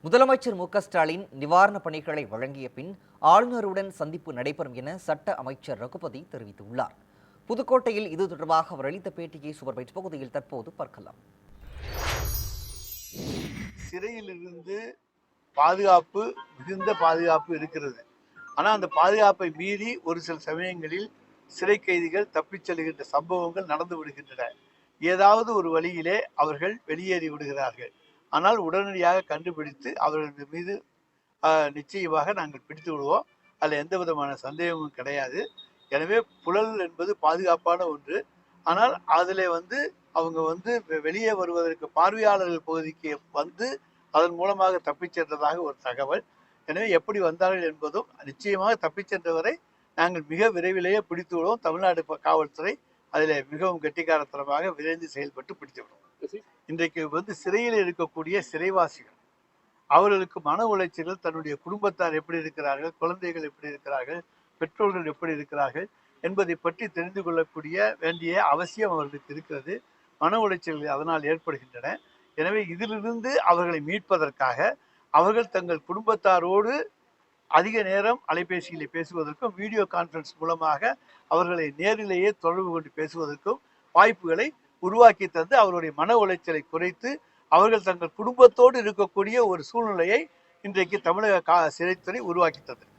முதலமைச்சர் மு.க.ஸ்டாலின் நிவாரணப் பணிகளை வழங்கிய பின் ஆளுநருடன் சந்திப்பு நடைபெறும் என சட்ட அமைச்சர் ரகுபதி தெரிவித்துள்ளார். புதுக்கோட்டையில் இது தொடர்பாக அவர் அளித்த பேட்டியை சூப்பர்பைட் பகுதியில் தற்போது பார்க்கலாம். சிறையில் இருந்து பாதுகாப்பு, மிகுந்த பாதுகாப்பு இருக்கிறது. ஆனால் அந்த பாதுகாப்பை மீறி ஒரு சில சமயங்களில் சிறை கைதிகள் தப்பிச் செல்கின்ற சம்பவங்கள் நடந்து விடுகின்றன. ஏதாவது ஒரு வழியிலே அவர்கள் வெளியேறி விடுகிறார்கள். ஆனால் உடனடியாக கண்டுபிடித்து அவர்கள் மீது நிச்சயமாக நாங்கள் பிடித்து விடுவோம். அதில் எந்த விதமான சந்தேகமும் கிடையாது. எனவே புழல் என்பது பாதுகாப்பான ஒன்று. ஆனால் அதில் அவங்க வெளியே வருவதற்கு பார்வையாளர்கள் பகுதிக்கு வந்து அதன் மூலமாக தப்பிச் சென்றதாக ஒரு தகவல். எனவே எப்படி வந்தார்கள் என்பதும் நிச்சயமாக தப்பிச் சென்றவரை நாங்கள் மிக விரைவிலேயே பிடித்து விடுவோம். தமிழ்நாடு காவல்துறை அதில் மிகவும் கெட்டிக்காரத்தனமாக விரைந்து செயல்பட்டு பிடித்து விடுவோம். இன்றைக்கு சிறையில் இருக்கக்கூடிய சிறைவாசிகள் அவர்களுக்கு மன உளைச்சல்கள், தன்னுடைய குடும்பத்தார் எப்படி இருக்கிறார்கள், குழந்தைகள் எப்படி இருக்கிறார்கள், பெற்றோர்கள் எப்படி இருக்கிறார்கள் என்பதை பற்றி தெரிந்து கொள்ளக்கூடிய வேண்டிய அவசியம் அவர்களுக்கு இருக்கிறது. மன உளைச்சல்கள் அதனால் ஏற்படுகின்றன. எனவே இதிலிருந்து அவர்களை மீட்பதற்காக அவர்கள் தங்கள் குடும்பத்தாரோடு அதிக நேரம் அலைபேசியில் பேசுவதற்கும் வீடியோ கான்ஃபரன்ஸ் மூலமாக அவர்களை நேரிலேயே தொடர்பு கொண்டு பேசுவதற்கும் வாய்ப்புகளை உருவாக்கி தந்து அவருடைய மன உளைச்சலை குறைத்து அவர்கள் தங்கள் குடும்பத்தோடு இருக்கக்கூடிய ஒரு சூழ்நிலையை இன்றைக்கு தமிழக சிறைத்துறை உருவாக்கி தந்தது.